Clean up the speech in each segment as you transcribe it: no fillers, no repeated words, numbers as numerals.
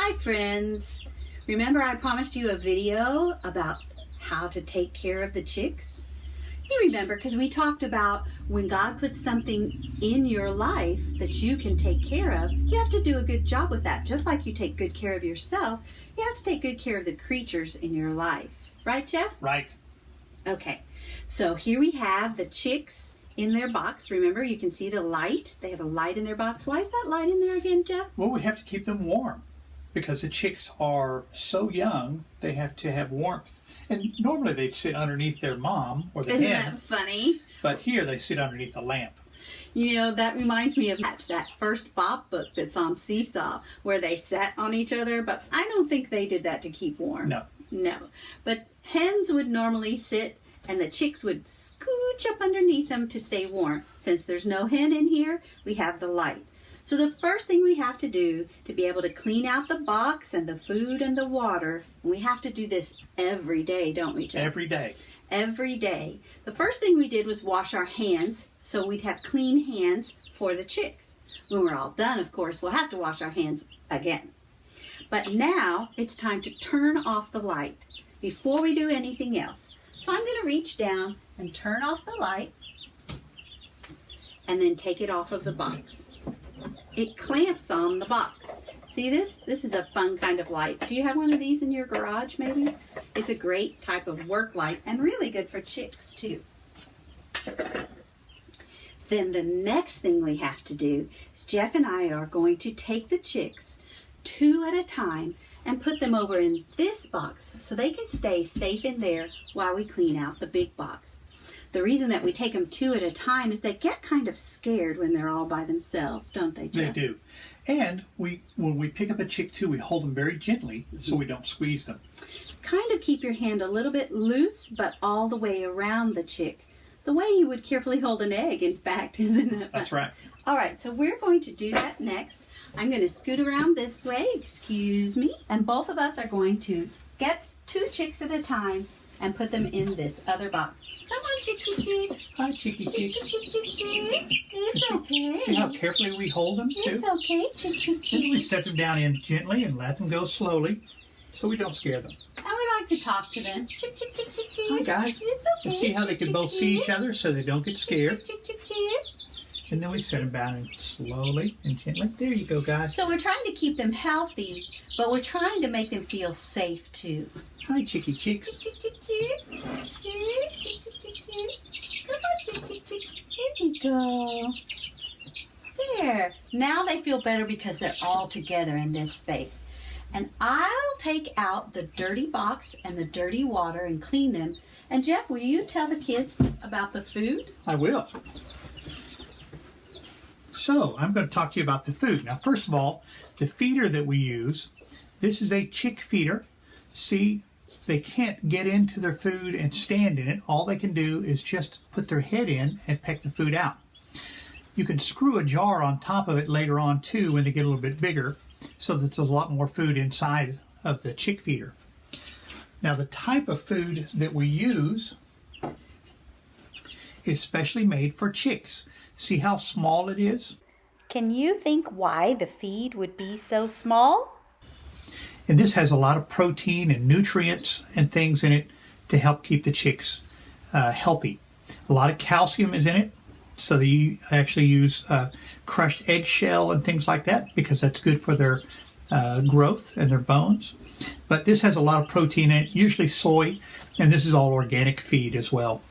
Hi friends! Remember I promised you a video about how to take care of the chicks? You remember because we talked about when God puts something in your life that you can take care of, you have to do a good job with that. Just like you take good care of yourself, you have to take good care of the creatures in your life. Right, Jeff? Right. Okay, so here we have the chicks in their box. Remember, you can see the light. They have a light in their box. Why is that light in there again, Jeff? Well, we have to keep them warm because the chicks are so young, they have to have warmth. And normally they'd sit underneath their mom or the hen. Isn't that funny? But here they sit underneath a lamp. You know, that reminds me of that first Bob book that's on Seesaw where they sat on each other, but I don't think they did that to keep warm. No. But hens would normally sit and the chicks would scooch up underneath them to stay warm. Since there's no hen in here, we have the light. So the first thing we have to do to be able to clean out the box and the food and the water, and we have to do this every day, don't we, Jeff? Every day. Every day. The first thing we did was wash our hands so we'd have clean hands for the chicks. When we're all done, of course, we'll have to wash our hands again. But now it's time to turn off the light before we do anything else. So I'm going to reach down and turn off the light and then take it off of the box. It clamps on the box. See this? This is a fun kind of light. Do you have one of these in your garage maybe? It's a great type of work light and really good for chicks too. Then the next thing we have to do is Jeff and I are going to take the chicks 2 at a time and put them over in this box so they can stay safe in there while we clean out the big box. The reason that we take them 2 at a time is they get kind of scared when they're all by themselves, don't they, Jeff? They do. And when we pick up a chick too, we hold them very gently so we don't squeeze them. Kind of keep your hand a little bit loose, but all the way around the chick. The way you would carefully hold an egg, in fact, isn't it? That's right. All right, so we're going to do that next. I'm going to scoot around this way, excuse me, and both of us are going to get 2 chicks at a time and put them in this other box. Come on, chickie chicks. Hi, chickie chicks. It's okay. See how carefully we hold them, too? It's okay, chick, chick, Then we chicks. set them down in gently and let them go slowly so we don't scare them. And we like to talk to them. Chick, chick, chick, chick, chick. Hi, guys. It's okay. And see how they can both see each other so they don't get scared? Chick, chick, chick. And then we set them down and slowly and gently. There you go, guys. So we're trying to keep them healthy, but we're trying to make them feel safe too. Hi, chickie chicks. Chick, chick, chick. Chick, chick, chick, chick. Come on, chick, chick, chick. Here we go. There. Now they feel better because they're all together in this space. And I'll take out the dirty box and the dirty water and clean them. And Jeff, will you tell the kids about the food? I will. So, I'm going to talk to you about the food. Now, first of all, the feeder that we use, this is a chick feeder. See, they can't get into their food and stand in it. All they can do is just put their head in and peck the food out. You can screw a jar on top of it later on, too, when they get a little bit bigger, so that there's a lot more food inside of the chick feeder. Now, the type of food that we use is specially made for chicks. See how small it is? Can you think why the feed would be so small? And this has a lot of protein and nutrients and things in it to help keep the chicks healthy. A lot of calcium is in it, so that you actually use crushed eggshell and things like that because that's good for their growth and their bones. But this has a lot of protein in it, usually soy, and this is all organic feed as well.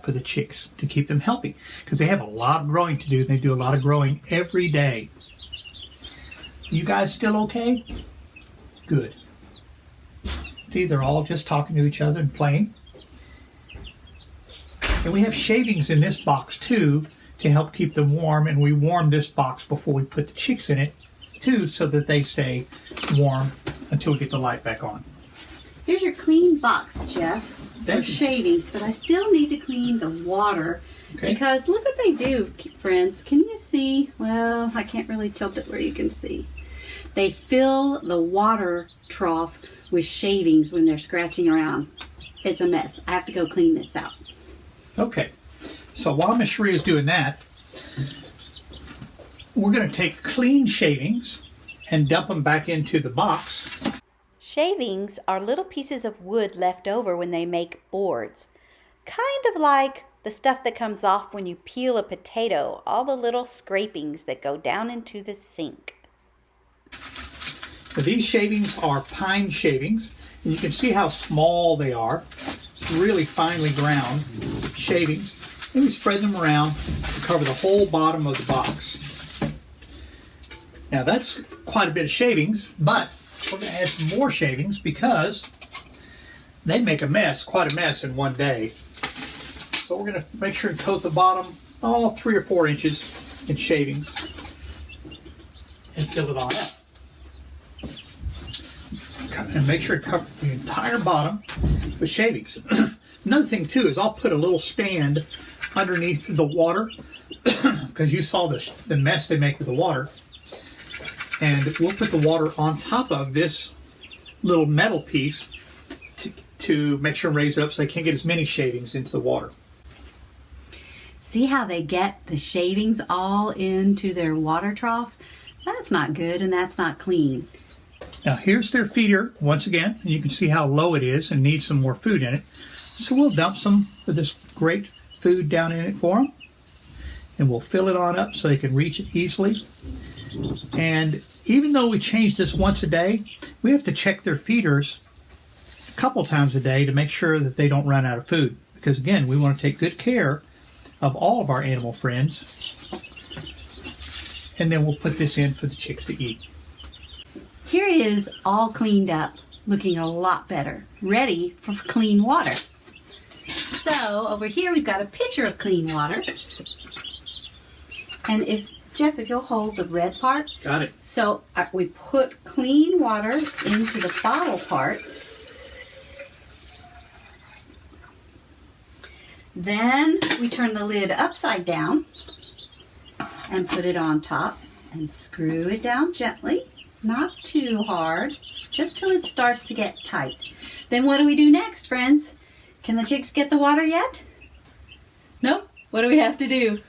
For the chicks to keep them healthy because they have a lot of growing to do. They do a lot of growing every day. You guys still okay? Good. See, they're all just talking to each other and playing. And we have shavings in this box too to help keep them warm, and we warm this box before we put the chicks in it too so that they stay warm until we get the light back on. Here's your clean box, Jeff, for Thank you. shavings, but I still need to clean the water because look what they do, friends. Can you see? Well, I can't really tilt it where you can see. They fill the water trough with shavings when they're scratching around. It's a mess. I have to go clean this out. Okay, so while Miss Sheree is doing that, we're going to take clean shavings and dump them back into the box. Shavings are little pieces of wood left over when they make boards. Kind of like the stuff that comes off when you peel a potato, all the little scrapings that go down into the sink. So these shavings are pine shavings, and you can see how small they are. Really finely ground shavings. And we spread them around to cover the whole bottom of the box. Now that's quite a bit of shavings, but we're going to add some more shavings because they make a mess, quite a mess in one day. So we're going to make sure and coat the bottom, 3 or 4 inches in shavings and fill it on up. And make sure to cover the entire bottom with shavings. Another thing too is I'll put a little stand underneath the water because you saw the mess they make with the water. And we'll put the water on top of this little metal piece to make sure and raise it up so they can't get as many shavings into the water. See how they get the shavings all into their water trough? That's not good and that's not clean. Now here's their feeder once again, and you can see how low it is and needs some more food in it. So we'll dump some of this great food down in it for them, and we'll fill it on up so they can reach it easily. And even though we change this once a day, we have to check their feeders a couple times a day to make sure that they don't run out of food. Because again, we want to take good care of all of our animal friends. And then we'll put this in for the chicks to eat. Here it is, all cleaned up, looking a lot better, ready for clean water. So over here we've got a pitcher of clean water. And Jeff, if you'll hold the red part. Got it. So we put clean water into the bottle part. Then we turn the lid upside down and put it on top and screw it down gently. Not too hard, just till it starts to get tight. Then what do we do next, friends? Can the chicks get the water yet? Nope. What do we have to do?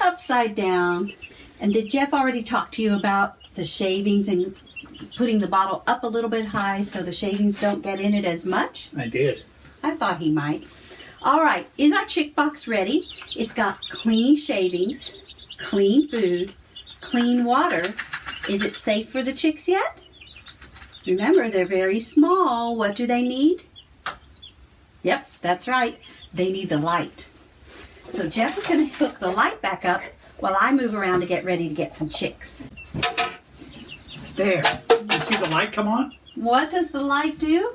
Upside down. And did Jeff already talk to you about the shavings and putting the bottle up a little bit high so the shavings don't get in it as much? I did. I thought he might. All right, is our chick box ready? It's got clean shavings, clean food, clean water. Is it safe for the chicks yet? Remember, they're very small. What do they need? Yep, that's right. They need the light. So Jeff is going to hook the light back up while I move around to get ready to get some chicks. There. You see the light come on? What does the light do?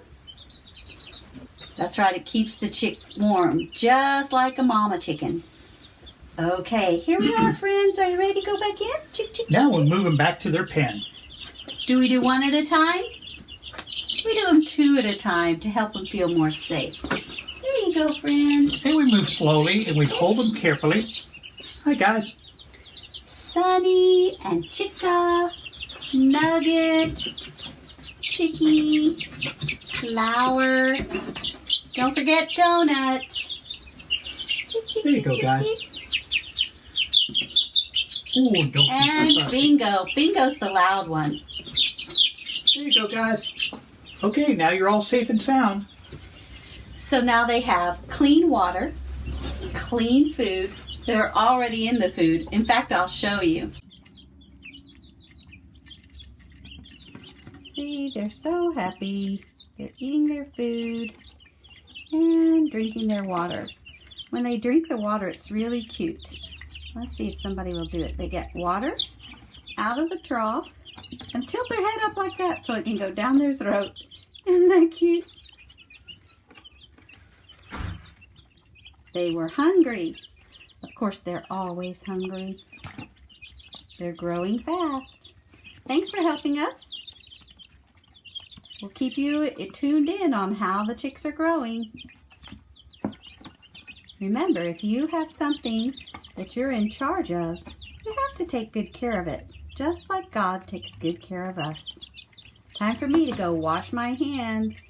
That's right, it keeps the chick warm, just like a mama chicken. Okay, here we are, friends. Are you ready to go back in? Chick, chick, Now chick, we'll chick. move them back to their pen. Do we do one at a time? We do them 2 at a time to help them feel more safe. There you go, friends. Then we move slowly and we hold them carefully. Hi, guys. Sunny and Chica, Nugget, Chicky, Flower. Don't forget Donut. There you go, guys. Ooh, don't And Bingo. Bingo's the loud one. There you go, guys. Okay, now you're all safe and sound. So now they have clean water, clean food. They're already in the food. In fact, I'll show you. See, they're so happy. They're eating their food and drinking their water. When they drink the water, it's really cute. Let's see if somebody will do it. They get water out of the trough and tilt their head up like that so it can go down their throat. Isn't that cute? They were hungry. Of course, they're always hungry. They're growing fast. Thanks for helping us. We'll keep you tuned in on how the chicks are growing. Remember, if you have something that you're in charge of, you have to take good care of it, just like God takes good care of us. Time for me to go wash my hands.